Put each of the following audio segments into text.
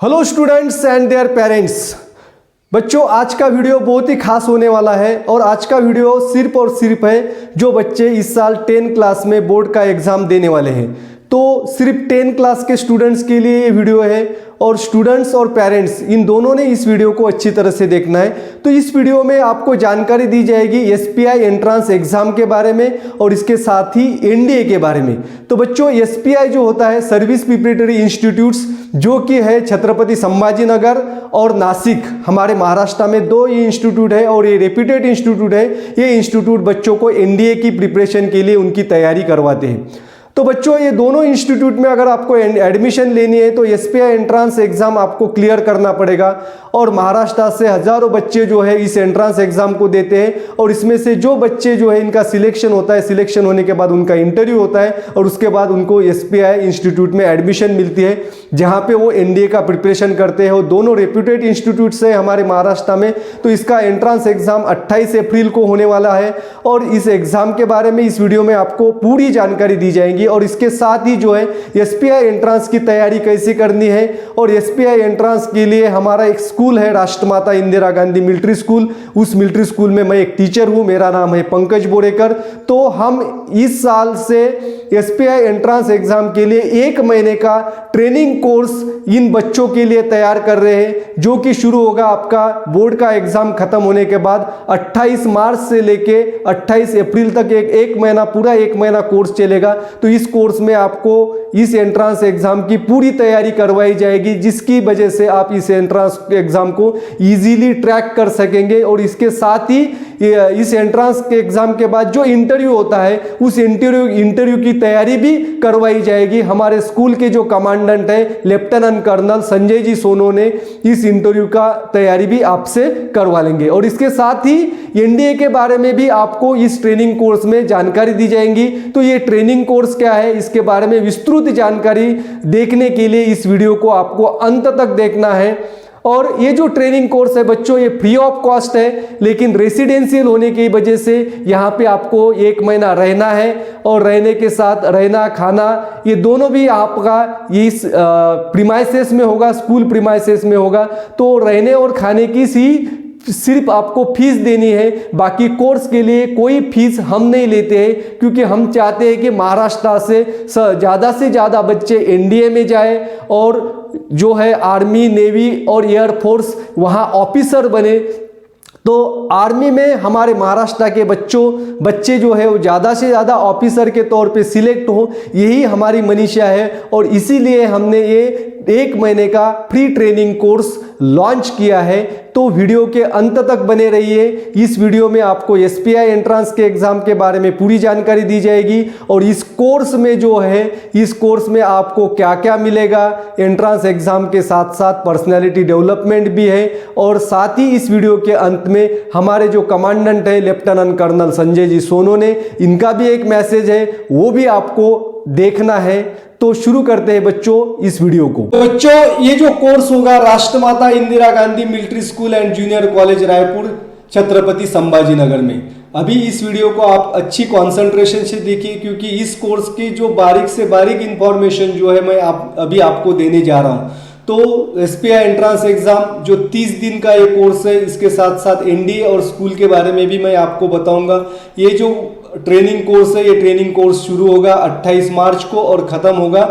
Hello students and their parents. बच्चों, आज का वीडियो बहुत ही खास होने वाला है और आज का वीडियो सिर्फ और सिर्फ है जो बच्चे इस साल 10 क्लास में बोर्ड का एग्ज़ाम देने वाले हैं। तो सिर्फ 10 क्लास के स्टूडेंट्स के लिए ये वीडियो है और स्टूडेंट्स और पेरेंट्स इन दोनों ने इस वीडियो को अच्छी तरह से देखना है। तो इस वीडियो में आपको जानकारी दी जाएगी एसपीआई एंट्रेंस एग्जाम के बारे में और इसके साथ ही एनडीए के बारे में। तो बच्चों, एसपीआई जो होता है सर्विस प्रिपरेटरी इंस्टीट्यूट्स, जो कि है छत्रपति संभाजीनगर और नासिक, हमारे महाराष्ट्र में दो ये इंस्टीट्यूट है और ये रेप्यूटेड इंस्टीट्यूट है। ये इंस्टीट्यूट बच्चों को एनडीए की प्रिपरेशन के लिए उनकी तैयारी करवाते हैं। तो बच्चों, ये दोनों इंस्टीट्यूट में अगर आपको एडमिशन लेनी है तो एसपीआई एंट्रेंस एग्जाम आपको क्लियर करना पड़ेगा और महाराष्ट्र से हजारों बच्चे जो है इस एंट्रेंस एग्जाम को देते हैं और इसमें से जो बच्चे जो है इनका सिलेक्शन होता है, सिलेक्शन होने के बाद उनका इंटरव्यू होता है और उसके बाद उनको एसपीआई इंस्टीट्यूट में एडमिशन मिलती है जहाँ पे वो एनडीए का प्रिपरेशन करते हैं। वो दोनों रेप्यूटेड इंस्टीट्यूट है हमारे महाराष्ट्र में। तो इसका एंट्रेंस एग्जाम 28 अप्रैल को होने वाला है और इस एग्जाम के बारे में इस वीडियो में आपको पूरी जानकारी दी जाएगी और इसके साथ ही जो है एसपीआई एंट्रेंस की तैयारी कैसे करनी है। और एसपीआई एंट्रेंस के लिए हमारा एक स्कूल है, राष्ट्रमाता इंदिरा गांधी मिलिट्री स्कूल। उस मिलिट्री स्कूल में मैं एक टीचर हूं, मेरा नाम है पंकज बोरेकर। तो हम इस साल से एसपीआई एंट्रेंस एग्जाम के लिए 1 महीने का ट्रेनिंग कोर्स इन बच्चों के लिए तैयार कर रहे हैं, जो कि शुरू होगा आपका बोर्ड का एग्जाम खत्म होने के बाद 28 मार्च से लेके 28 अप्रैल तक एक महीना, पूरा 1 महीना कोर्स चलेगा। तो इस कोर्स में आपको इस एंट्रेंस एग्जाम की पूरी तैयारी करवाई जाएगी, जिसकी वजह से आप इस एंट्रेंस एग्जाम को इजीली ट्रैक कर सकेंगे। और इसके साथ ही इस एंट्रेंस के एग्जाम के बाद जो इंटरव्यू होता है उस इंटरव्यू की तैयारी भी करवाई जाएगी। हमारे स्कूल के जो कमांडेंट है लेफ्टिनेंट कर्नल संजय जी सोनो ने इस इंटरव्यू का तैयारी भी आपसे करवा लेंगे। और इसके साथ ही एनडीए के बारे में भी आपको इस ट्रेनिंग कोर्स में जानकारी दी जाएगी। तो ये ट्रेनिंग कोर्स क्या है, इसके बारे में विस्तृत जानकारी देखने के लिए इस वीडियो को आपको अंत तक देखना है। और ये जो ट्रेनिंग कोर्स है बच्चों, ये फ्री ऑफ कॉस्ट है, लेकिन रेसिडेंशियल होने की वजह से यहाँ पे आपको 1 महीना रहना है और रहने के साथ रहना खाना ये दोनों भी आपका इस प्रीमाइसेस में होगा, स्कूल प्रीमाइसेस में होगा। तो रहने और खाने की सिर्फ आपको फीस देनी है, बाकी कोर्स के लिए कोई फीस हम नहीं लेते हैं, क्योंकि हम चाहते हैं कि महाराष्ट्र से ज़्यादा बच्चे एनडीए में जाए और जो है आर्मी, नेवी और एयरफोर्स वहाँ ऑफिसर बने। तो आर्मी में हमारे महाराष्ट्र के बच्चे जो है वो ज़्यादा से ज़्यादा ऑफिसर के तौर पे सिलेक्ट हो, यही हमारी मनीषा है। और इसीलिए हमने ये 1 महीने का फ्री ट्रेनिंग कोर्स लॉन्च किया है। तो वीडियो के अंत तक बने रहिए। इस वीडियो में आपको एसपीआई एंट्रेंस के एग्जाम के बारे में पूरी जानकारी दी जाएगी और इस कोर्स में जो है, इस कोर्स में आपको क्या क्या मिलेगा, एंट्रेंस एग्जाम के साथ साथ पर्सनैलिटी डेवलपमेंट भी है। और साथ ही इस वीडियो के अंत में हमारे जो कमांडेंट है लेफ्टिनेंट कर्नल संजय जी सोनो ने, इनका भी एक मैसेज है, वो भी आपको देखना है। तो शुरू करते हैं बच्चों इस वीडियो को। तो बच्चों, ये जो कोर्स होगा Rashtramata Indira Gandhi military school and junior college Raipur Chhatrapati Sambhajinagar में। अभी इस वीडियो को आप अच्छी कंसंट्रेशन से देखिए, क्योंकि इस कोर्स की जो बारीक से बारीक इंफॉर्मेशन जो है मैं अभी आपको देने जा रहा हूं। तो एसपीआई एंट्रेंस एग्जाम जो 30 दिन का ये कोर्स है, इसके साथ साथ एनडीए और स्कूल के बारे में भी मैं आपको बताऊंगा। ये जो ट्रेनिंग कोर्स है, ये ट्रेनिंग कोर्स शुरू होगा 28 मार्च को और ख़त्म होगा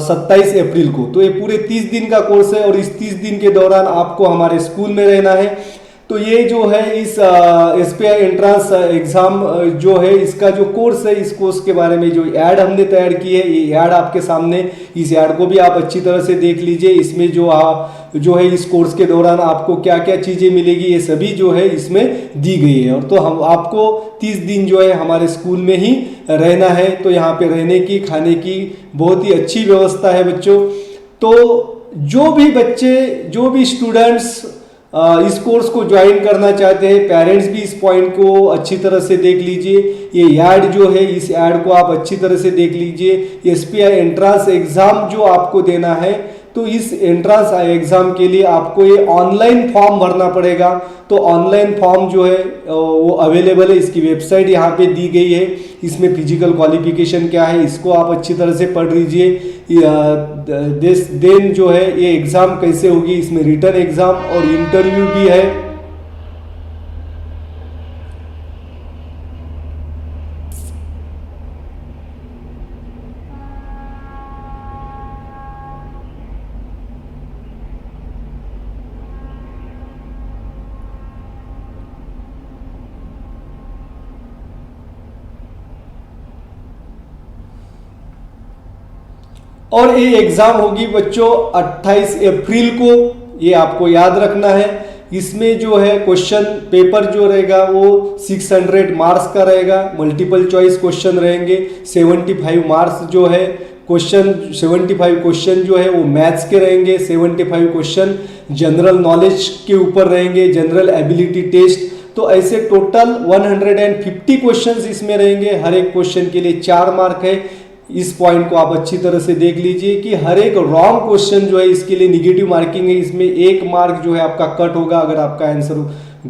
27 अप्रैल को। तो ये पूरे 30 दिन का कोर्स है और इस 30 दिन के दौरान आपको हमारे स्कूल में रहना है। तो ये जो है इस एसपीआई एंट्रेंस एग्जाम जो है, इसका जो कोर्स है, इस कोर्स के बारे में जो ऐड हमने तैयार की है, ये ऐड आपके सामने, इस ऐड को भी आप अच्छी तरह से देख लीजिए। इसमें जो है इस कोर्स के दौरान आपको क्या क्या चीज़ें मिलेगी, ये सभी जो है इसमें दी गई है। और तो हम आपको 30 दिन जो है हमारे स्कूल में ही रहना है। तो यहाँ पे रहने की, खाने की बहुत ही अच्छी व्यवस्था है बच्चों। तो जो भी बच्चे, जो भी स्टूडेंट्स इस कोर्स को ज्वाइन करना चाहते हैं, पेरेंट्स भी इस पॉइंट को अच्छी तरह से देख लीजिए। ये ऐड जो है, इस ऐड को आप अच्छी तरह से देख लीजिए। एसपीआई एंट्रेंस एग्जाम जो आपको देना है, तो इस एंट्रेंस एग्जाम के लिए आपको ये ऑनलाइन फॉर्म भरना पड़ेगा। तो ऑनलाइन फॉर्म जो है वो अवेलेबल है, इसकी वेबसाइट यहाँ पे दी गई है। इसमें फिजिकल क्वालिफिकेशन क्या है इसको आप अच्छी तरह से पढ़ लीजिए। देन जो है ये एग्ज़ाम कैसे होगी, इसमें रिटन एग्ज़ाम और इंटरव्यू भी है। और ये एग्ज़ाम होगी बच्चों 28 अप्रैल को, ये आपको याद रखना है। इसमें जो है क्वेश्चन पेपर जो रहेगा वो 600 मार्क्स का रहेगा, मल्टीपल चॉइस क्वेश्चन रहेंगे। 75 मार्क्स जो है क्वेश्चन, 75 क्वेश्चन जो है वो मैथ्स के रहेंगे, 75 क्वेश्चन जनरल नॉलेज के ऊपर रहेंगे, जनरल एबिलिटी टेस्ट। तो ऐसे टोटल 150 क्वेश्चंस इसमें रहेंगे। हर एक क्वेश्चन के लिए 4 मार्क है। इस पॉइंट को आप अच्छी तरह से देख लीजिए कि हर एक रॉन्ग क्वेश्चन जो है इसके लिए निगेटिव मार्किंग है। इसमें 1 मार्क जो है आपका कट होगा अगर आपका आंसर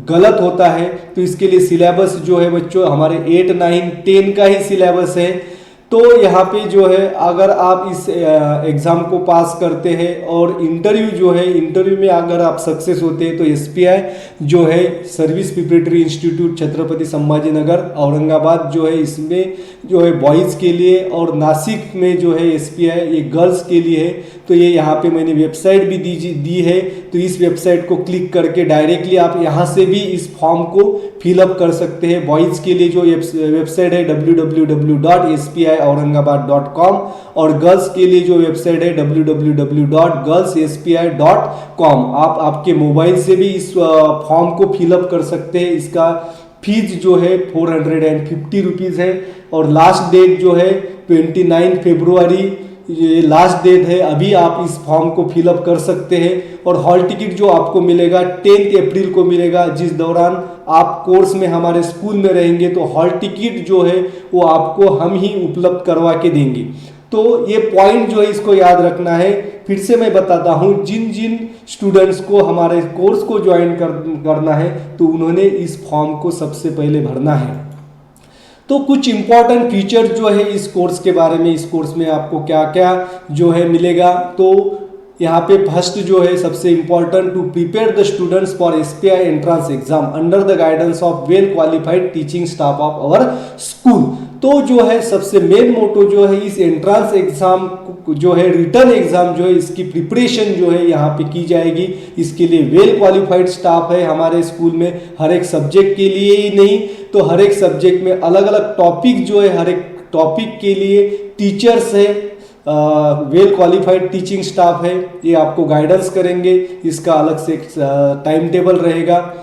गलत होता है। तो इसके लिए सिलेबस जो है बच्चों हमारे 8, 9, 10 का ही सिलेबस है। तो यहाँ पे जो है अगर आप इस एग्ज़ाम को पास करते हैं और इंटरव्यू जो है, इंटरव्यू में अगर आप सक्सेस होते हैं तो SPI जो है service preparatory institute Chhatrapati Sambhajinagar Aurangabad जो है, इसमें जो है बॉयज़ के लिए, और नासिक में जो है SPI ये गर्ल्स के लिए है। तो ये यहाँ पे मैंने वेबसाइट भी दी है। तो इस वेबसाइट को क्लिक करके डायरेक्टली आप यहाँ से भी इस फॉर्म को फिलअप कर सकते हैं। बॉयज़ के लिए जो वेबसाइट है www.spiaurangabad.com और गर्ल्स के लिए जो वेबसाइट है www.girlsspi.com। आप आपके मोबाइल से भी इस फॉर्म को फिलअप कर सकते हैं। इसका फीस जो है 450 रुपीज़ है और लास्ट डेट जो है 29 फरवरी ये लास्ट डेट है। अभी आप इस फॉर्म को फिलअप कर सकते हैं और हॉल टिकट जो आपको मिलेगा 10 अप्रैल को मिलेगा, जिस दौरान आप कोर्स में हमारे स्कूल में रहेंगे। तो हॉल टिकट जो है वो आपको हम ही उपलब्ध करवा के देंगे। तो ये पॉइंट जो है इसको याद रखना है। फिर से मैं बताता हूँ, जिन जिन स्टूडेंट्स को हमारे कोर्स को ज्वाइन करना है तो उन्होंने इस फॉर्म को सबसे पहले भरना है। तो कुछ इंपॉर्टेंट फीचर जो है इस कोर्स के बारे में, इस कोर्स में आपको क्या क्या जो है मिलेगा। तो यहाँ पे फर्स्ट जो है सबसे important, to prepare the students for SPI entrance exam under the guidance of well qualified teaching staff of our school. तो जो है सबसे मेन मोटो जो है इस एंट्रेंस एग्जाम जो है, रिटर्न एग्जाम जो है, इसकी प्रिपरेशन जो है यहाँ पे की जाएगी। इसके लिए वेल क्वालिफाइड स्टाफ है हमारे स्कूल में, हर एक सब्जेक्ट के लिए ही नहीं तो हर एक सब्जेक्ट में अलग अलग टॉपिक जो है, हर एक टॉपिक के लिए टीचर्स है, वेल क्वालिफाइड टीचिंग स्टाफ है, ये आपको गाइडेंस करेंगे। इसका अलग से टाइम टेबल रहेगा।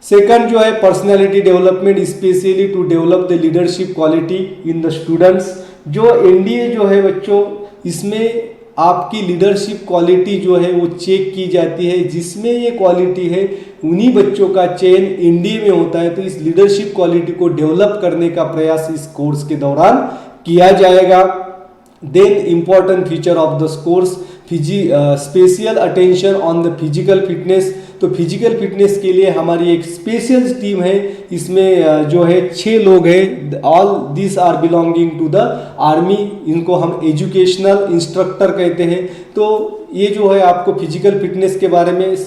सेकंड जो है personality development, specially to develop the leadership quality in the students. जो NDA जो है बच्चों, इसमें आपकी लीडरशिप क्वालिटी जो है वो चेक की जाती है। जिसमें ये क्वालिटी है उन्हीं बच्चों का चयन NDA में होता है। तो इस लीडरशिप क्वालिटी को डेवलप करने का प्रयास इस कोर्स के दौरान किया जाएगा। Then important feature of the course, special attention on the physical fitness. तो फिजिकल फिटनेस के लिए हमारी एक स्पेशल टीम है। इसमें जो है 6 लोग हैं। All this are belonging to the army. इनको हम एजुकेशनल इंस्ट्रक्टर कहते हैं। तो ये जो है आपको फिजिकल फिटनेस के बारे में इस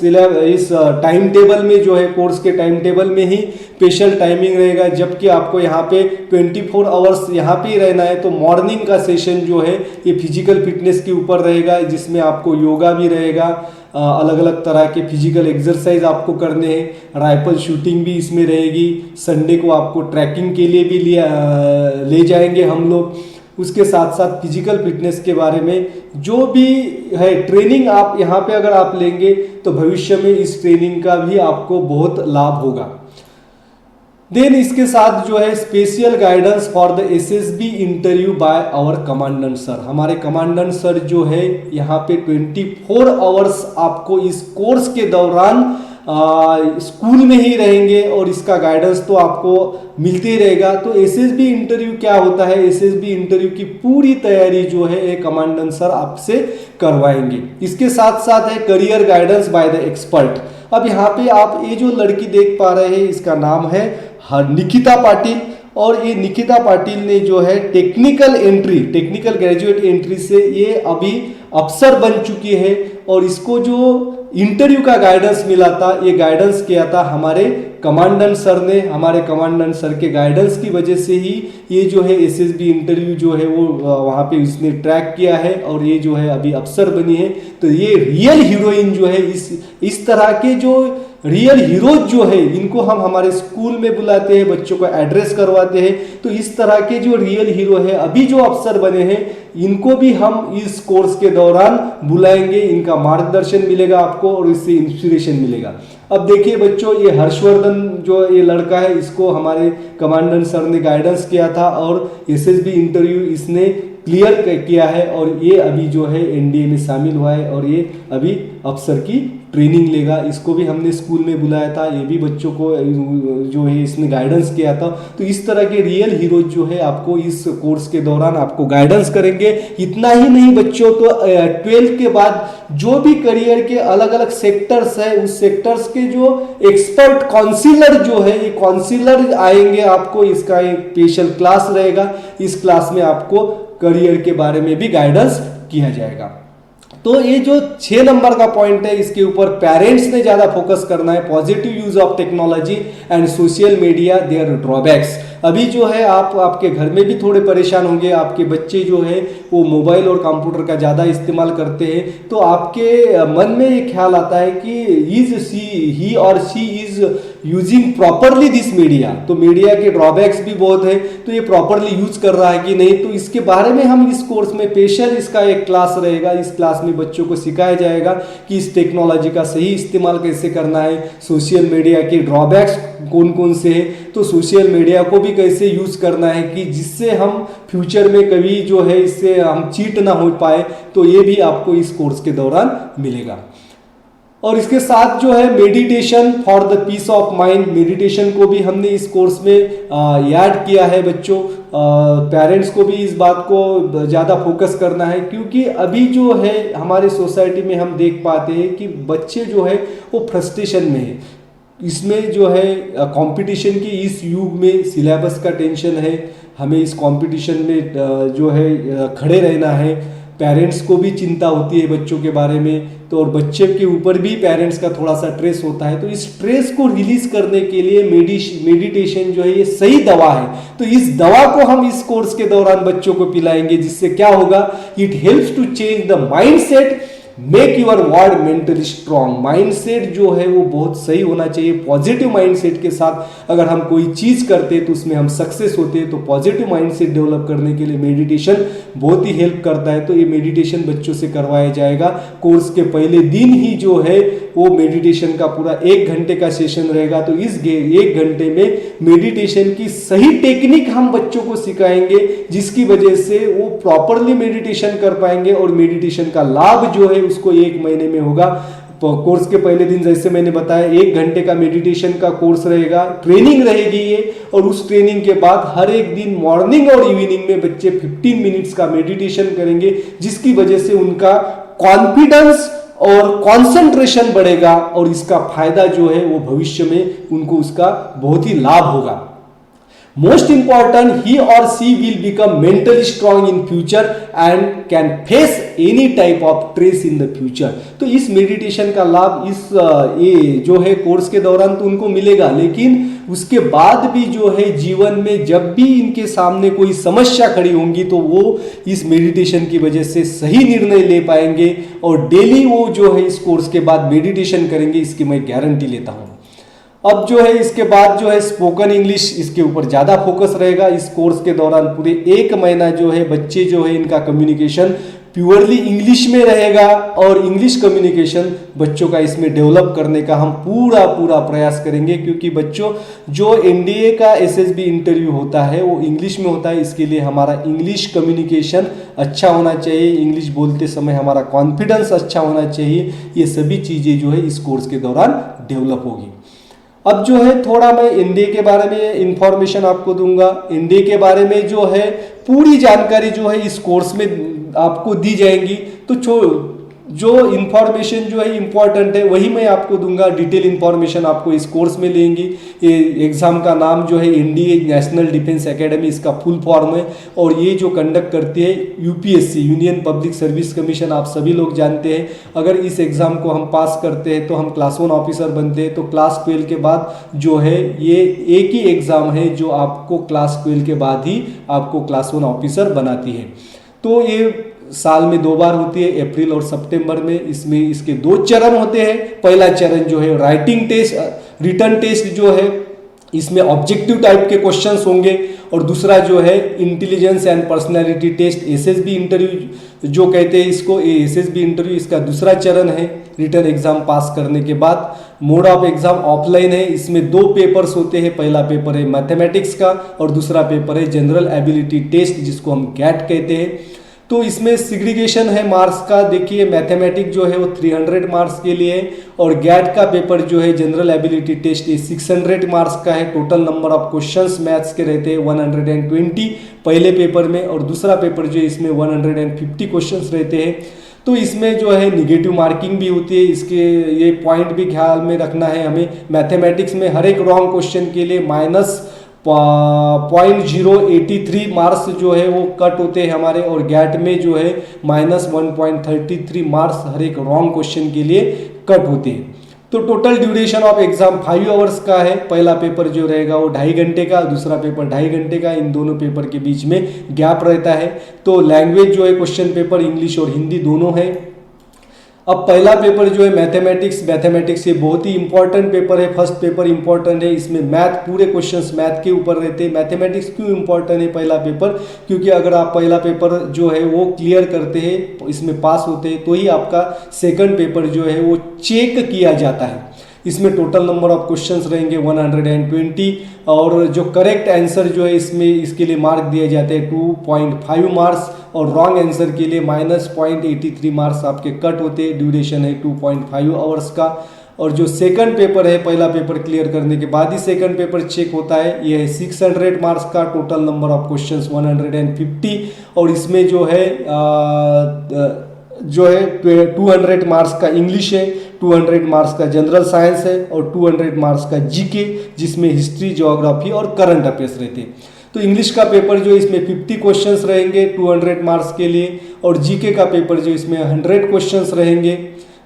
टाइम टेबल में जो है, कोर्स के टाइम टेबल में ही स्पेशल टाइमिंग रहेगा। जबकि आपको यहाँ पे 24 आवर्स यहाँ पे ही रहना है। तो मॉर्निंग का सेशन जो है ये फिजिकल फिटनेस के ऊपर रहेगा, जिसमें आपको योगा भी रहेगा, अलग अलग तरह के फिजिकल एक्सरसाइज आपको करने हैं। राइफल शूटिंग भी इसमें रहेगी। संडे को आपको ट्रैकिंग के लिए भी ले जाएंगे हम लोग। उसके साथ साथ फिजिकल फिटनेस के बारे में जो भी है ट्रेनिंग आप यहाँ पे अगर आप लेंगे तो भविष्य में इस ट्रेनिंग का भी आपको बहुत लाभ होगा। देन इसके साथ जो है special guidance for the SSB interview by our commandant sir. हमारे कमांडेंट सर जो है यहाँ पे 24 आवर्स आपको इस कोर्स के दौरान स्कूल में ही रहेंगे और इसका गाइडेंस तो आपको मिलते ही रहेगा। तो SSB इंटरव्यू क्या होता है, SSB इंटरव्यू की पूरी तैयारी जो है एक कमांडेंट सर आपसे करवाएंगे। इसके साथ साथ है career guidance by the expert. अब यहाँ पे आप ये जो लड़की देख पा रहे हैं इसका नाम है निकिता पाटिल। और ये निकिता पाटिल ने जो है टेक्निकल ग्रेजुएट एंट्री से ये अभी अफसर बन चुकी है। और इसको जो इंटरव्यू का गाइडेंस मिला था, ये गाइडेंस किया था हमारे कमांडेंट सर ने। हमारे कमांडेंट सर के गाइडेंस की वजह से ही ये जो है एसएसबी इंटरव्यू जो है वो वहाँ पे इसने ट्रैक किया है और ये जो है अभी अफसर बनी है। तो ये रियल हीरोइन जो है, इस तरह के जो रियल हीरोज जो है इनको हम हमारे स्कूल में बुलाते हैं, बच्चों को एड्रेस करवाते हैं। तो इस तरह के जो रियल हीरो है अभी जो अफसर बने हैं, इनको भी हम इस कोर्स के दौरान बुलाएंगे। इनका मार्गदर्शन मिलेगा आपको और इससे इंस्पिरेशन मिलेगा। अब देखिए बच्चों, ये हर्षवर्धन जो ये लड़का है, इसको हमारे कमांडेंट सर ने गाइडेंस किया था और एसएसबी इंटरव्यू इसने क्लियर किया है और ये अभी जो है एनडीए में शामिल हुआ है और ये अभी अफसर की ट्रेनिंग लेगा। इसको भी हमने स्कूल में बुलाया था, ये भी बच्चों को जो है इसने गाइडेंस किया था। तो इस तरह के रियल हीरो जो है आपको इस कोर्स के दौरान आपको गाइडेंस करेंगे। इतना ही नहीं बच्चों, तो 12th के बाद जो भी करियर के अलग अलग सेक्टर्स है, उस सेक्टर्स के जो एक्सपर्ट काउंसिलर जो है, ये काउंसिलर आएंगे आपको। इसका एक स्पेशल क्लास रहेगा। इस क्लास में आपको करियर के बारे में भी गाइडेंस किया जाएगा। तो ये जो 6 नंबर का पॉइंट है, इसके ऊपर पेरेंट्स ने ज्यादा फोकस करना है। Positive use of technology and social media, their drawbacks. अभी जो है आप आपके घर में भी थोड़े परेशान होंगे। आपके बच्चे जो है वो मोबाइल और कंप्यूटर का ज़्यादा इस्तेमाल करते हैं, तो आपके मन में ये ख्याल आता है कि ही और she is using properly this media. तो मीडिया के ड्रॉबैक्स भी बहुत है, तो ये प्रॉपरली यूज कर रहा है कि नहीं। तो इसके बारे में हम इस कोर्स में स्पेशल इसका एक क्लास रहेगा। इस क्लास में बच्चों को सिखाया जाएगा कि इस टेक्नोलॉजी का सही इस्तेमाल कैसे करना है, सोशल मीडिया के ड्रॉबैक्स कौन कौन से है, तो सोशल मीडिया को भी कैसे यूज करना है कि जिससे हम फ्यूचर में कभी जो है इससे हम चीट ना हो पाए। तो ये भी आपको इस कोर्स के दौरान मिलेगा। और इसके साथ जो है meditation for the peace of mind, meditation को भी हमने इस कोर्स में ऐड किया है बच्चों। पेरेंट्स को भी इस बात को ज़्यादा फोकस करना है, क्योंकि अभी जो है हमारे सोसाइटी में हम देख पाते हैं कि बच्चे जो है वो फ्रस्ट्रेशन में है। इसमें जो है कंपटीशन की इस युग में सिलेबस का टेंशन है, हमें इस कंपटीशन में जो है खड़े रहना है। पेरेंट्स को भी चिंता होती है बच्चों के बारे में, तो और बच्चे के ऊपर भी पेरेंट्स का थोड़ा सा स्ट्रेस होता है। तो इस स्ट्रेस को रिलीज करने के लिए मेडिटेशन जो है ये सही दवा है। तो इस दवा को हम इस कोर्स के दौरान बच्चों को पिलाएंगे, जिससे क्या होगा, it helps to change the mindset, make your word mentally strong. Mindset जो है वो बहुत सही होना चाहिए। पॉजिटिव माइंडसेट के साथ अगर हम कोई चीज करते हैं तो उसमें हम सक्सेस होते हैं। तो पॉजिटिव माइंडसेट डेवलप करने के लिए मेडिटेशन बहुत ही हेल्प करता है। तो ये मेडिटेशन बच्चों से करवाया जाएगा। कोर्स के पहले दिन ही जो है वो मेडिटेशन का पूरा 1 घंटे का सेशन रहेगा। तो इस 1 घंटे में मेडिटेशन की सही टेक्निक हम बच्चों को सिखाएंगे, जिसकी वजह से वो प्रॉपरली मेडिटेशन कर पाएंगे और मेडिटेशन का लाभ जो है उसको 1 महीने में होगा। कोर्स के पहले दिन जैसे मैंने बताया 1 घंटे का मेडिटेशन का कोर्स रहेगा, ट्रेनिंग रहेगी ये। और उस ट्रेनिंग के बाद हर एक दिन मॉर्निंग और इवनिंग में बच्चे 15 मिनट्स का मेडिटेशन करेंगे, जिसकी वजह से उनका कॉन्फिडेंस और कंसंट्रेशन बढ़ेगा और इसका फायदा जो है वो भविष्य में उनको उसका बहुत ही लाभ होगा। मोस्ट इंपॉर्टेंट, ही और she will become mentally strong in future and can face any type of stress in the future. तो इस मेडिटेशन का लाभ इस ये जो है कोर्स के दौरान तो उनको मिलेगा, लेकिन उसके बाद भी जो है जीवन में जब भी इनके सामने कोई समस्या खड़ी होंगी तो वो इस मेडिटेशन की वजह से सही निर्णय ले पाएंगे। और डेली वो जो है इस कोर्स के बाद मेडिटेशन करेंगे, इसकी मैं गारंटी लेता हूँ। अब जो है इसके बाद जो है स्पोकन इंग्लिश, इसके ऊपर ज़्यादा फोकस रहेगा। इस कोर्स के दौरान पूरे 1 महीना जो है बच्चे जो है इनका कम्युनिकेशन प्योरली इंग्लिश में रहेगा और इंग्लिश कम्युनिकेशन बच्चों का इसमें डेवलप करने का हम पूरा प्रयास करेंगे, क्योंकि बच्चों जो एनडीए का एसएसबी इंटरव्यू होता है वो इंग्लिश में होता है। इसके लिए हमारा इंग्लिश कम्युनिकेशन अच्छा होना चाहिए, इंग्लिश बोलते समय हमारा कॉन्फिडेंस अच्छा होना चाहिए। ये सभी चीज़ें जो है इस कोर्स के दौरान डेवलप होगी। अब जो है थोड़ा मैं एनडीए के बारे में इंफॉर्मेशन आपको दूंगा। एनडीए के बारे में जो है पूरी जानकारी जो है इस कोर्स में आपको दी जाएंगी। तो जो इन्फॉर्मेशन जो है इम्पॉर्टेंट है वही मैं आपको दूंगा। डिटेल इन्फॉर्मेशन आपको इस कोर्स में लेंगी। ये एग्ज़ाम का नाम जो है एनडीए नेशनल डिफेंस एकेडमी, इसका फुल फॉर्म है। और ये जो कंडक्ट करती है UPSC, union public service commission, आप सभी लोग जानते हैं। अगर इस एग्ज़ाम को हम पास करते हैं तो हम क्लास 1 ऑफिसर बनते हैं। तो क्लास 12 के बाद जो है ये एक ही एग्ज़ाम है जो आपको क्लास 12 के बाद ही आपको क्लास 1 ऑफिसर बनाती है। तो ये साल में 2 बार होती है, अप्रैल और सितंबर में। इसमें इसके 2 चरण होते हैं। पहला चरण जो है राइटिंग टेस्ट, रिटन टेस्ट जो है इसमें ऑब्जेक्टिव टाइप के क्वेश्चंस होंगे। और दूसरा जो है intelligence and personality test, SSB interview जो कहते हैं इसको, ये एसएसबी इंटरव्यू इसका दूसरा चरण है रिटन एग्जाम पास करने के बाद। मोड ऑफ एग्जाम ऑफलाइन है। इसमें 2 पेपर्स होते हैं। पहला पेपर है मैथमेटिक्स का और दूसरा पेपर है जनरल एबिलिटी टेस्ट जिसको हम गैट कहते हैं। तो इसमें सिग्रीगेशन है मार्क्स का। देखिए मैथमेटिक्स जो है वो 300 मार्क्स के लिए है और गैट का पेपर जो है जनरल एबिलिटी टेस्ट ये 600 मार्क्स का है। Total number of questions maths के रहते हैं 120 पहले पेपर में, और दूसरा पेपर जो है इसमें 150 क्वेश्चंस रहते हैं। तो इसमें जो है निगेटिव मार्किंग भी होती है। इसके ये पॉइंट भी ख्याल में रखना है हमें। मैथमेटिक्स में हर एक रॉन्ग क्वेश्चन के लिए -0.083 मार्क्स जो है वो कट होते हैं हमारे, और गैट में जो है -1.33 मार्क्स हर एक रॉन्ग क्वेश्चन के लिए कट होते हैं। तो total duration of exam 5 hours का है। पहला पेपर जो रहेगा वो 2.5 घंटे का, दूसरा पेपर 2.5 घंटे का। इन दोनों पेपर के बीच में गैप रहता है। तो लैंग्वेज जो है क्वेश्चन पेपर इंग्लिश और हिंदी दोनों है। अब पहला पेपर जो है मैथमेटिक्स ये बहुत ही इंपॉर्टेंट पेपर है। फर्स्ट पेपर इंपॉर्टेंट है। इसमें मैथ, पूरे क्वेश्चंस मैथ के ऊपर रहते हैं। मैथमेटिक्स क्यों इंपॉर्टेंट है पहला पेपर? क्योंकि अगर आप पहला पेपर जो है वो क्लियर करते हैं, इसमें पास होते हैं, तो ही आपका सेकंड पेपर जो है वो चेक किया जाता है। इसमें टोटल नंबर ऑफ क्वेश्चंस रहेंगे 120 और जो करेक्ट आंसर जो है इसमें इसके लिए मार्क दिए जाते हैं 2.5 मार्क्स, और रॉन्ग आंसर के लिए -0.83 मार्क्स आपके कट होते हैं। ड्यूरेशन है 2.5 आवर्स का। और जो सेकंड पेपर है, पहला पेपर क्लियर करने के बाद ही सेकंड पेपर चेक होता है, ये है 600 मार्क्स का। टोटल नंबर ऑफ क्वेश्चंस 150, और इसमें जो है 200 मार्क्स का इंग्लिश है, 200 मार्क्स का जनरल साइंस है और 200 मार्क्स का जीके, जिसमें हिस्ट्री, ज्योग्राफी और करंट अफेयर्स रहते हैं। तो इंग्लिश का पेपर जो इसमें 50 क्वेश्चंस रहेंगे 200 मार्क्स के लिए, और जीके का पेपर जो इसमें 100 क्वेश्चंस रहेंगे।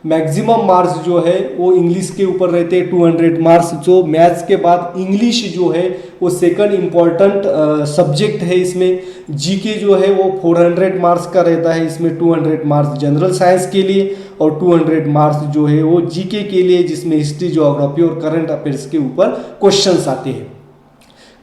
मैक्सिमम मार्क्स जो है वो इंग्लिश के ऊपर रहते हैं 200 मार्क्स। जो मैथ्स के बाद इंग्लिश जो है वो सेकंड इम्पॉर्टेंट सब्जेक्ट है। इसमें जीके जो है वो 400 मार्क्स का रहता है। इसमें 200 मार्क्स जनरल साइंस के लिए और 200 मार्क्स जो है वो जीके के लिए, जिसमें हिस्ट्री, ज्योग्राफी और करंट अफेयर्स के ऊपर क्वेश्चंस आते हैं।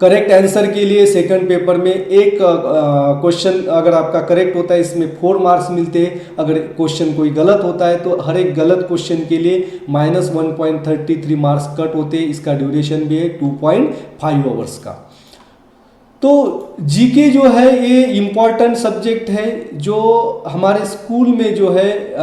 करेक्ट आंसर के लिए सेकंड पेपर में एक क्वेश्चन अगर आपका करेक्ट होता है इसमें 4 मार्क्स मिलते हैं। अगर क्वेश्चन कोई गलत होता है तो हर एक गलत क्वेश्चन के लिए -1.33 मार्क्स कट होते हैं। इसका ड्यूरेशन भी है 2.5 आवर्स का। तो जीके जो है ये इम्पॉर्टेंट सब्जेक्ट है, जो हमारे स्कूल में जो है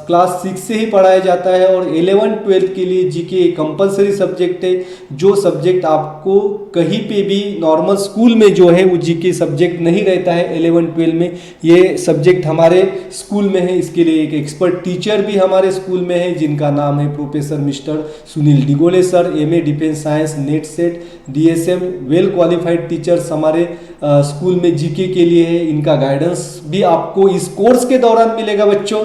क्लास 6 से ही पढ़ाया जाता है, और 11-12 के लिए जीके एक कंपलसरी सब्जेक्ट है। जो सब्जेक्ट आपको कहीं पे भी नॉर्मल स्कूल में जो है वो जीके सब्जेक्ट नहीं रहता है, 11-12 में ये सब्जेक्ट हमारे स्कूल में है। इसके लिए एक एक्सपर्ट टीचर भी हमारे स्कूल में है, जिनका नाम है professor mister Sunil Digole sir. MA defence science, net set, DSM, well qualified teachers हमारे स्कूल में जीके के लिए है। इनका गाइडेंस भी आपको इस कोर्स के दौरान मिलेगा बच्चों।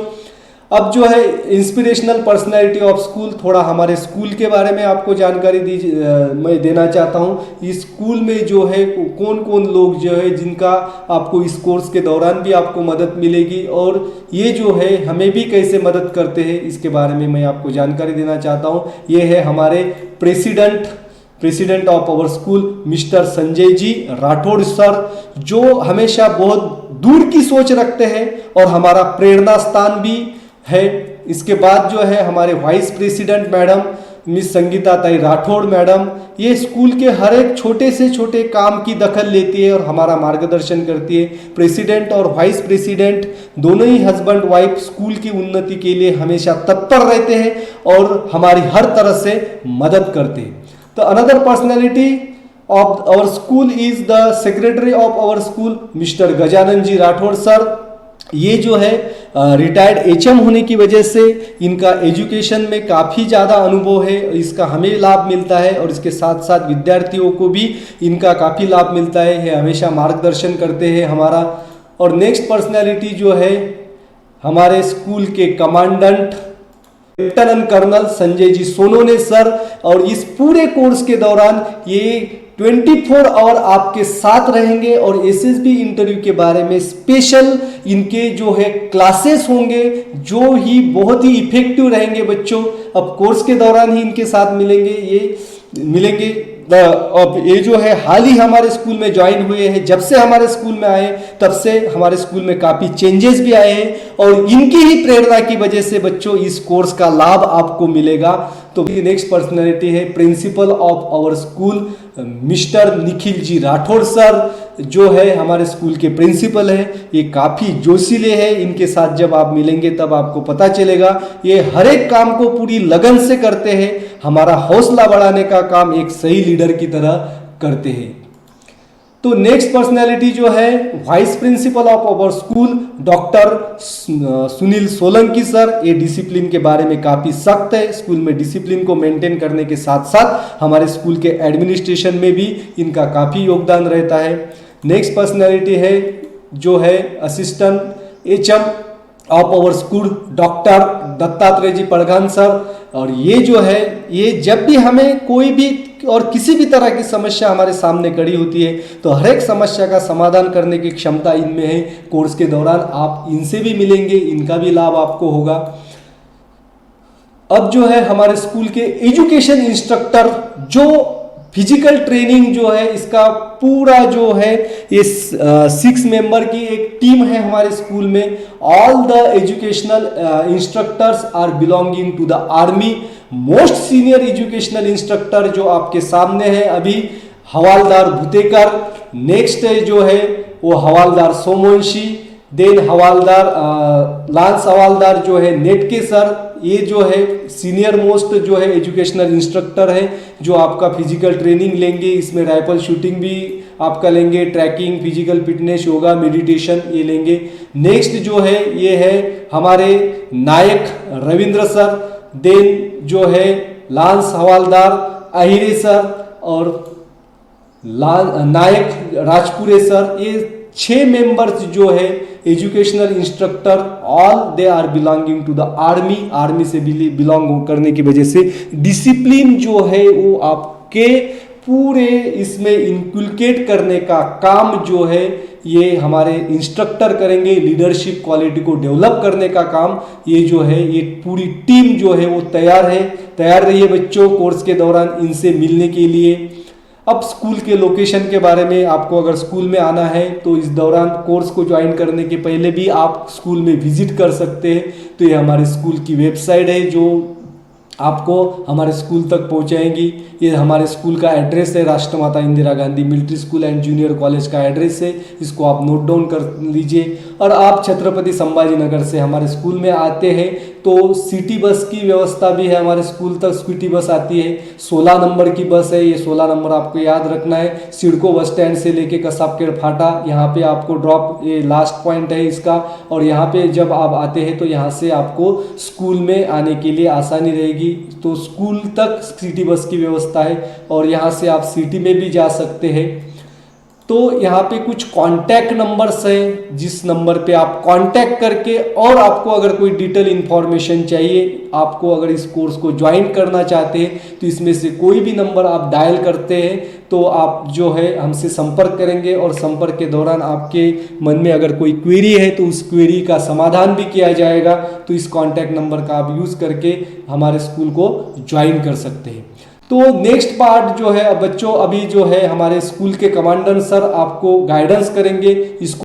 अब जो है इंस्पिरेशनल पर्सनैलिटी ऑफ स्कूल, थोड़ा हमारे स्कूल के बारे में आपको जानकारी मैं देना चाहता हूँ। इस स्कूल में जो है कौन कौन लोग जो है जिनका आपको इस कोर्स के दौरान भी आपको मदद मिलेगी, और ये जो है हमें भी कैसे मदद करते हैं इसके बारे में मैं आपको जानकारी देना चाहता हूँ। ये है हमारे president of our school mister Sanjay ji Rathod sir, जो हमेशा बहुत दूर की सोच रखते हैं और हमारा प्रेरणा स्थान भी है। इसके बाद जो है हमारे vice president madam miss Sangeeta ताई राठौड़ मैडम, ये स्कूल के हर एक छोटे से छोटे काम की दखल लेती है और हमारा मार्गदर्शन करती है। प्रेसिडेंट और वाइस प्रेसिडेंट दोनों ही हस्बैंड वाइफ स्कूल की उन्नति के लिए हमेशा तत्पर रहते हैं और हमारी हर तरह से मदद करते हैं। तो another personality of our school is the secretary of our school mister Gajanan ji Rathod sir. ये जो है रिटायर्ड एचएम होने की वजह से इनका एजुकेशन में काफ़ी ज़्यादा अनुभव है, इसका हमें लाभ मिलता है और इसके साथ साथ विद्यार्थियों को भी इनका काफ़ी लाभ मिलता है। ये हमेशा मार्गदर्शन करते हैं हमारा। और नेक्स्ट पर्सनैलिटी जो है हमारे स्कूल के commandant lieutenant colonel Sanjay ji Sonone sir, और इस पूरे कोर्स के दौरान ये 24 आवर आपके साथ रहेंगे और एसएसबी इंटरव्यू के बारे में स्पेशल इनके जो है क्लासेस होंगे जो ही बहुत ही इफेक्टिव रहेंगे बच्चों। अब कोर्स के दौरान ही इनके साथ मिलेंगे। अब ये जो है हाल ही हमारे स्कूल में ज्वाइन हुए हैं, जब से हमारे स्कूल में आए तब से हमारे स्कूल में काफ़ी चेंजेस भी आए हैं और इनकी ही प्रेरणा की वजह से बच्चों इस कोर्स का लाभ आपको मिलेगा। तो नेक्स्ट पर्सनैलिटी है principal of our school mister Nikhil ji Rathod sir, जो है हमारे स्कूल के प्रिंसिपल है। ये काफ़ी जोशीले हैं, इनके साथ जब आप मिलेंगे तब आपको पता चलेगा। ये हर एक काम को पूरी लगन से करते हैं, हमारा हौसला बढ़ाने का काम एक सही लीडर की तरह करते हैं। तो नेक्स्ट पर्सनैलिटी जो है vice principal of our school doctor Sunil Solanki sir. ये डिसिप्लिन के बारे में काफ़ी सख्त है, स्कूल में डिसिप्लिन को मेंटेन करने के साथ साथ हमारे स्कूल के एडमिनिस्ट्रेशन में भी इनका काफ़ी योगदान रहता है। नेक्स्ट पर्सनैलिटी है जो है assistant HM of our school doctor Dattatreya ji Padghan sir, और ये जो है ये जब भी हमें कोई भी और किसी भी तरह की समस्या हमारे सामने खड़ी होती है तो हर एक समस्या का समाधान करने की क्षमता इनमें है। कोर्स के दौरान आप इनसे भी मिलेंगे, इनका भी लाभ आपको होगा। अब जो है हमारे स्कूल के एजुकेशन इंस्ट्रक्टर, जो फिजिकल ट्रेनिंग जो है इसका पूरा जो है ये 6 मेंबर की एक टीम है हमारे स्कूल में। All the educational instructors are belonging to the army. Most senior educational instructor जो आपके सामने है अभी हवालदार भूतेकर, नेक्स्ट जो है वो हवालदार सोमवंशी, देन हवालदार लांस हवालदार जो है नेटके सर। ये जो है सीनियर मोस्ट जो है एजुकेशनल इंस्ट्रक्टर है जो आपका फिजिकल ट्रेनिंग लेंगे, इसमें राइफल शूटिंग भी आपका लेंगे, tracking, physical fitness, yoga, meditation ये लेंगे। नेक्स्ट जो है ये है हमारे नायक रविंद्र सर, देन जो है लांस हवालदार अहिरे सर और नायक राजपुरे सर। ये 6 मेंबर्स जो है educational instructor, all they are belonging to the army. Army से बिलोंग करने की वजह से डिसिप्लिन जो है वो आपके पूरे इसमें इनकुलकेट करने का काम जो है ये हमारे इंस्ट्रक्टर करेंगे। लीडरशिप क्वालिटी को डेवलप करने का काम ये जो है ये पूरी टीम जो है वो तैयार रहिए बच्चों कोर्स के दौरान इनसे मिलने के लिए। अब स्कूल के लोकेशन के बारे में, आपको अगर स्कूल में आना है तो इस दौरान कोर्स को ज्वाइन करने के पहले भी आप स्कूल में विजिट कर सकते हैं। तो ये हमारे स्कूल की वेबसाइट है जो आपको हमारे स्कूल तक पहुंचाएंगी। ये हमारे स्कूल का एड्रेस है, Rashtramata Indira Gandhi military school and junior college का एड्रेस है, इसको आप नोट डाउन कर लीजिए। और आप छत्रपति संभाजी नगर से हमारे स्कूल में आते हैं तो सिटी बस की व्यवस्था भी है, हमारे स्कूल तक सिटी बस आती है। 16 नंबर की बस है, ये 16 नंबर आपको याद रखना है। सिडको बस स्टैंड से लेके कसाबखेड़ फाटा यहाँ पे आपको ड्रॉप, ये लास्ट पॉइंट है इसका। और यहाँ पे जब आप आते हैं तो यहाँ से आपको स्कूल में आने के लिए आसानी रहेगी। तो स्कूल तक सिटी बस की व्यवस्था है और यहाँ से आप सिटी में भी जा सकते हैं। तो यहाँ पे कुछ कांटेक्ट नंबर्स हैं जिस नंबर पे आप कांटेक्ट करके, और आपको अगर कोई डिटेल इन्फॉर्मेशन चाहिए, आपको अगर इस कोर्स को ज्वाइन करना चाहते हैं तो इसमें से कोई भी नंबर आप डायल करते हैं तो आप जो है हमसे संपर्क करेंगे और संपर्क के दौरान आपके मन में अगर कोई क्वेरी है तो उस क्वेरी का समाधान भी किया जाएगा। तो इस कांटेक्ट नंबर का आप यूज़ करके हमारे स्कूल को ज्वाइन कर सकते हैं। तो नेक्स्ट पार्ट जो है बच्चों अभी जो है हमारे स्कूल के कमांडेंट सर आपको गाइडेंस करेंगे। इसको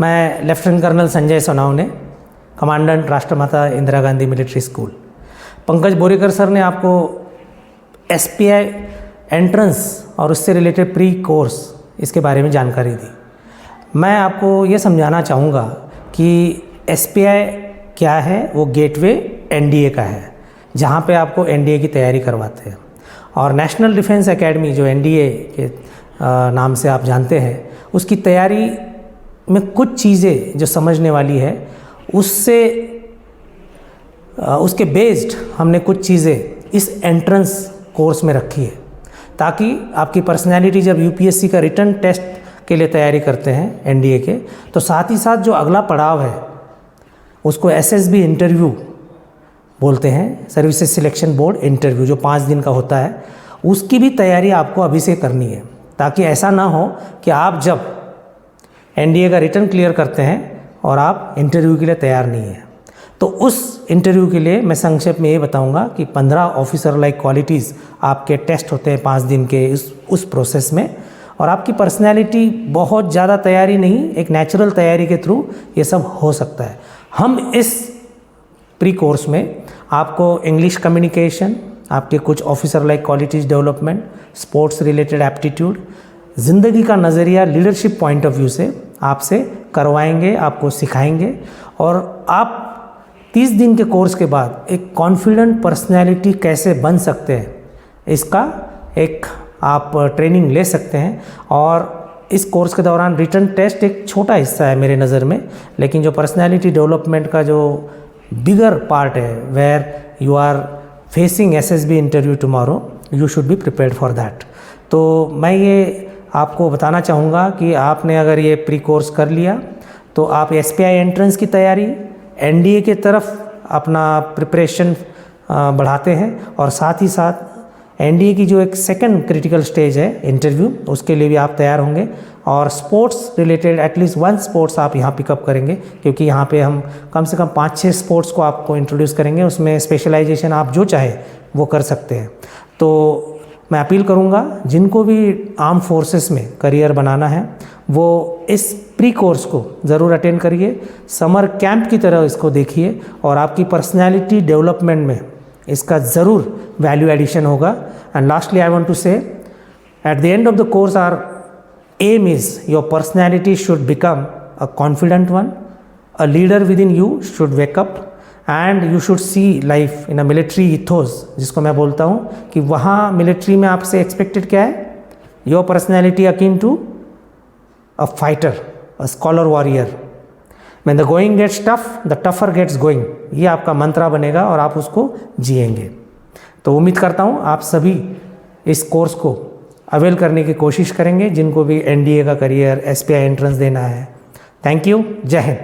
मैं lieutenant colonel Sanjay Sonawane, commandant Rashtramata Indira Gandhi military school. Pankaj Borekar sir ने आपको SPI एंट्रेंस और उससे रिलेटेड प्री कोर्स इसके बारे में जानकारी दी। मैं आपको ये समझाना चाहूँगा कि SPI क्या है। वो गेटवे NDA का है जहाँ पे आपको NDA की तैयारी करवाते हैं, और नेशनल डिफेंस एकेडमी जो NDA के नाम से आप जानते हैं उसकी तैयारी में कुछ चीज़ें जो समझने वाली है उससे उसके बेस्ड हमने कुछ चीज़ें इस एंट्रेंस कोर्स में रखी है, ताकि आपकी पर्सनैलिटी जब यूपीएससी का रिटन टेस्ट के लिए तैयारी करते हैं एनडीए के, तो साथ ही साथ जो अगला पड़ाव है उसको एसएसबी इंटरव्यू बोलते हैं, सर्विसेज सिलेक्शन बोर्ड इंटरव्यू, जो 5 दिन का होता है, उसकी भी तैयारी आपको अभी से करनी है, ताकि ऐसा ना हो कि आप जब एनडीए का रिटन क्लियर करते हैं और आप इंटरव्यू के लिए तैयार नहीं हैं। तो उस इंटरव्यू के लिए मैं संक्षेप में ये बताऊंगा कि 15 ऑफिसर लाइक क्वालिटीज़ आपके टेस्ट होते हैं 5 दिन के उस प्रोसेस में, और आपकी पर्सनैलिटी बहुत ज़्यादा तैयारी नहीं, एक नेचुरल तैयारी के थ्रू ये सब हो सकता है। हम इस प्री कोर्स में आपको इंग्लिश कम्युनिकेशन, आपके कुछ officer like qualities development, sports related aptitude, ज़िंदगी का नज़रिया लीडरशिप पॉइंट ऑफ व्यू से आपसे करवाएंगे, आपको सिखाएंगे, और आप 30 दिन के कोर्स के बाद एक कॉन्फिडेंट पर्सनैलिटी कैसे बन सकते हैं, इसका एक आप ट्रेनिंग ले सकते हैं। और इस कोर्स के दौरान रिटन टेस्ट एक छोटा हिस्सा है मेरे नज़र में, लेकिन जो पर्सनैलिटी डेवलपमेंट का जो बिगर पार्ट है, where you are facing SSB interview tomorrow, you should be prepared for that. तो मैं ये आपको बताना चाहूँगा कि आपने अगर ये प्री कोर्स कर लिया तो आप एसपीआई एंट्रेंस की तैयारी, एनडीए के तरफ अपना प्रिपरेशन बढ़ाते हैं, और साथ ही साथ एनडीए की जो एक सेकंड क्रिटिकल स्टेज है इंटरव्यू, उसके लिए भी आप तैयार होंगे। और स्पोर्ट्स रिलेटेड एटलीस्ट 1 स्पोर्ट्स आप यहाँ पिकअप करेंगे, क्योंकि यहाँ पे हम कम से कम 5-6 स्पोर्ट्स को आपको इंट्रोड्यूस करेंगे, उसमें स्पेशलाइजेशन आप जो चाहे वो कर सकते हैं। तो मैं अपील करूँगा जिनको भी आर्म फोर्सेस में करियर बनाना है वो इस प्री कोर्स को ज़रूर अटेंड करिए, समर कैंप की तरह इसको देखिए, और आपकी पर्सनैलिटी डेवलपमेंट में इसका ज़रूर वैल्यू एडिशन होगा। And lastly I want to say at the end of the course our aim is your personality should become a confident one, a leader within you should wake up, and you should see life in a military ethos, जिसको मैं बोलता हूँ कि वहाँ military में आपसे expected क्या है, your personality akin to a fighter, a scholar warrior, when the going gets tough the tougher gets going, ये आपका मंत्रा बनेगा और आप उसको जिएंगे। तो उम्मीद करता हूँ आप सभी इस कोर्स को अवेल करने की कोशिश करेंगे, जिनको भी एनडीए का करियर, एसपीआई एंट्रेंस देना है। थैंक यू, जय हिंद।